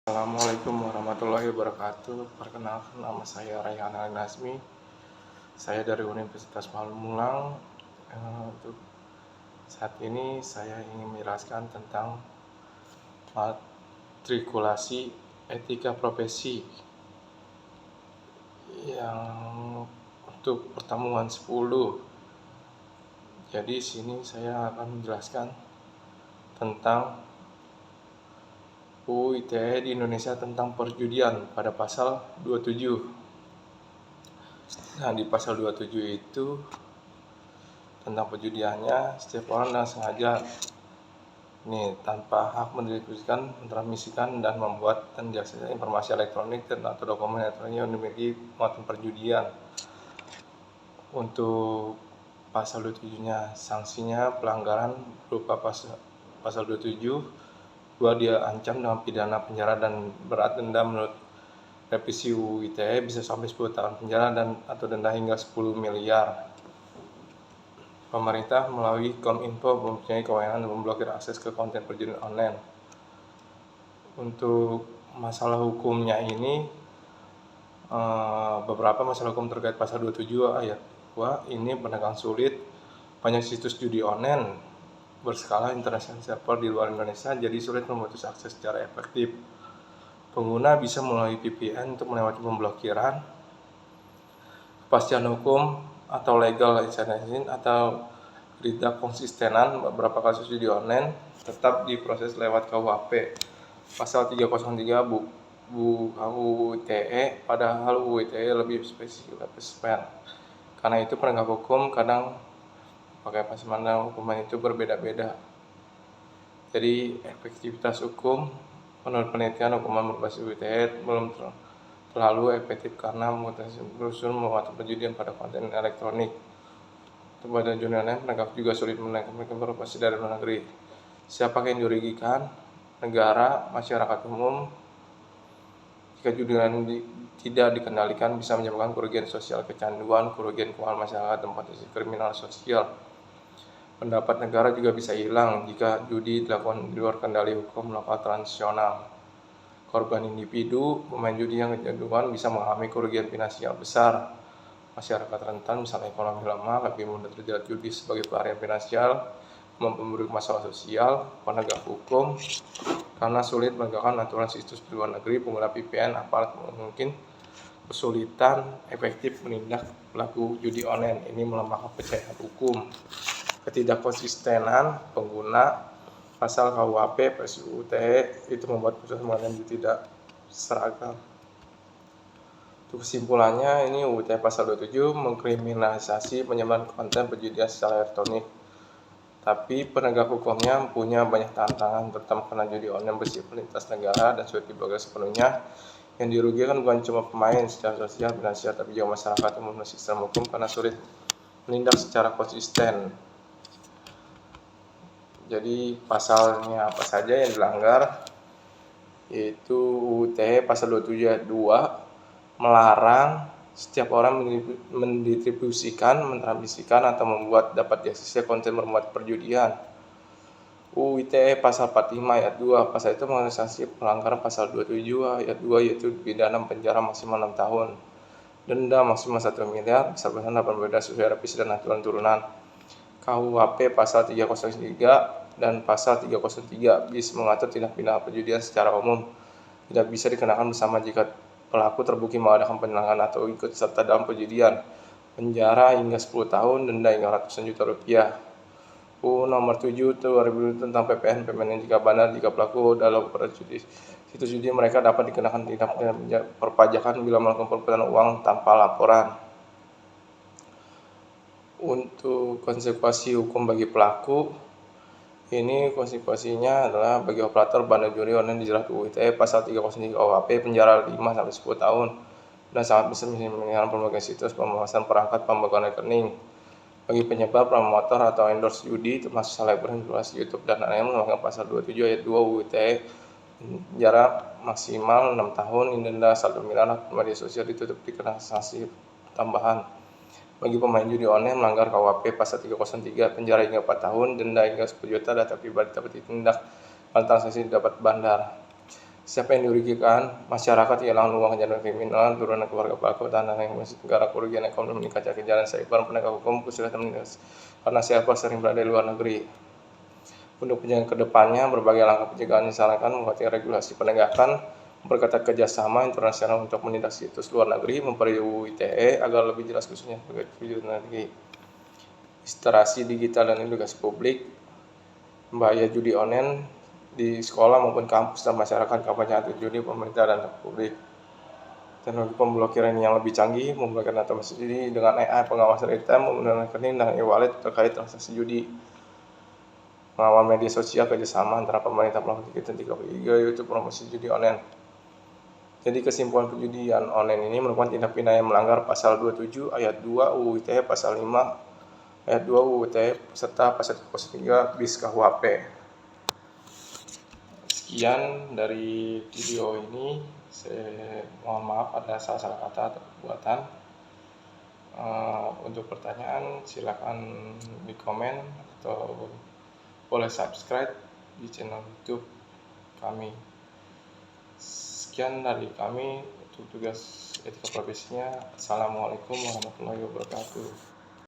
Assalamualaikum warahmatullahi wabarakatuh. Perkenalkan, nama saya Rayhan Ali Nazmi. Saya dari Universitas Pamulang. Untuk saat ini saya ingin menjelaskan tentang matrikulasi etika profesi yang untuk pertemuan 10. Jadi sini saya akan menjelaskan tentang UU ITE di Indonesia tentang perjudian pada pasal 27. Nah, di pasal 27 itu tentang perjudiannya, setiap orang dengan sengaja tanpa hak mendistribusikan, mentransmisikan, dan membuat dan diaksesnya informasi elektronik dan atau dokumen elektronik yang memiliki muatan perjudian. Untuk pasal 27-nya, sanksinya pelanggaran berupa pasal 27, dia ancam dengan pidana penjara dan berat denda menurut revisi UU ITE bisa sampai 10 tahun penjara dan atau denda hingga 10 miliar. Pemerintah melalui Kominfo mempunyai kewenangan memblokir akses ke konten perjudian online. Untuk masalah hukumnya ini, beberapa masalah hukum terkait pasal 27 ayat 2 ini penegakan sulit. Banyak situs judi online berskala internasional server di luar Indonesia, jadi sulit memutus akses secara efektif. Pengguna bisa melalui VPN untuk melewati pemblokiran, kepastian hukum atau legal licensing atau tidak konsistenan. Beberapa kasus judi online tetap diproses lewat KUHP pasal 303 UU ITE, padahal UU ITE lebih spesifik. Karena itu penegak hukum kadang pakai pasal hukuman itu berbeda-beda. Jadi efektivitas hukum menurut penelitian hukuman berbasis UU ITE belum terlalu efektif karena berunsur muatan perjudian pada konten elektronik. Pada judi online, penegak juga sulit menaikkan informasi dari luar negeri. Siapa yang dirugikan? Negara, masyarakat umum. Jika judi online tidak dikendalikan, bisa menyebabkan kerugian sosial, kecanduan, kerugian keuangan masyarakat, dan potensi kriminal sosial. Pendapat negara juga bisa hilang jika judi dilakukan di luar kendali hukum lokal transnasional. Korban individu pemain judi yang kecanduan bisa mengalami kerugian finansial besar. Masyarakat rentan, misalnya ekonomi lemah, lebih mudah terjerat judi sebagai pelarian finansial, memperburuk masalah sosial. Penegak hukum karena sulit menegakkan aturan situs di luar negeri, pengguna VPN, aparat mungkin kesulitan efektif menindak pelaku judi online. Ini melemahkan kepercayaan hukum. Ketidakkonsistenan pengguna pasal KUHP PSU ITE itu membuat proses pengadilan tidak seragam. Untuk kesimpulannya, ini UU ITE pasal 27 mengkriminalisasi penyebaran konten perjudian secara elektronik. Tapi penegak hukumnya punya banyak tantangan, terutama karena judi online bersifat lintas negara dan sulit diblokir sepenuhnya. Yang dirugikan bukan cuma pemain secara sosial, finansial, tapi juga masyarakat umum dan sistem hukum karena sulit menindak secara konsisten. Jadi pasalnya apa saja yang dilanggar, yaitu UU ITE pasal 27 ayat 2 melarang setiap orang mendistribusikan, mentransmisikan, atau membuat dapat diaksesnya konten bermuatan perjudian. UU ITE pasal 45 ayat 2, pasal itu mengenai sanksi pelanggaran pasal 27 ayat 2, yaitu pidana penjara maksimal 6 tahun, denda maksimal 1 miliar, besar besaran dapat berbeda sesuai revisi dan aturan turunan. KUHP pasal 303 dan pasal 303 bis mengatur tindak pidana perjudian secara umum tidak bisa dikenakan bersama jika pelaku terbukti mengadakan penyelenggaraan atau ikut serta dalam perjudian, penjara hingga 10 tahun, denda hingga ratusan juta rupiah. UU nomor 7 2000 tentang PPN jika benar jika pelaku dalam situs judi, mereka dapat dikenakan tindak pidana perpajakan bila melakukan perputaran uang tanpa laporan. Untuk konsekuensi hukum bagi pelaku, ini konsekuensinya adalah bagi operator bandar judi online dijerat UU ITE pasal 303 KUHP penjara 5-10 tahun dan sangat besar menggunakan pemblokiran situs, pembahasan perangkat, pemblokiran rekening. Bagi penyebar, promotor atau endorse judi termasuk selebgram, influencer YouTube dan lain-lain menggunakan pasal 27 ayat 2 UU ITE penjara maksimal 6 tahun, denda 1 miliar, media sosial ditutup dikenakan sanksi tambahan. Bagi pemain judi online melanggar KUHP pasal 303 penjara hingga 4 tahun, denda hingga 10 juta, data pribadi dapat ditindak, transaksi dapat bandar. Siapa yang dirugikan? Masyarakat kehilangan uang kejahatan kriminal, turunan keluarga pelaku, tanah yang masih negara, kerugian ekonomi, kaca kejahatan cyber, penegak hukum, kesulitan karena siapa sering berada di luar negeri. Untuk penjagaan kedepannya, berbagai langkah pencegahan disarankan, membuat regulasi penegakan, memperketat kerjasama internasional untuk menindak situs luar negeri, memperbaiki UU ITE agar lebih jelas khususnya sebagai tujuan negeri. Literasi digital dan edukasi publik, bahaya judi online di sekolah maupun kampus dan masyarakat, kampanye anti judi pemerintah dan publik. Teknologi pemblokiran yang lebih canggih, memblokir transaksi judi dengan AI, pengawasan real-time, menggunakan rekening dan e-wallet terkait transaksi judi. Mengawal media sosial kerjasama antara pemerintah, pelaku kegiatan 3 yaitu promosi judi online. Jadi kesimpulan, perjudian online ini merupakan tindak pidana yang melanggar pasal 27 ayat 2 UU ITE, pasal 5 ayat 2 UU ITE serta pasal 3 bis KUHP. Sekian dari video ini. Saya mohon maaf ada salah-salah kata atau perbuatan. Untuk pertanyaan silakan di komen atau boleh subscribe di channel YouTube kami. Sekian dari kami untuk tugas etika profesinya. Assalamualaikum warahmatullahi wabarakatuh.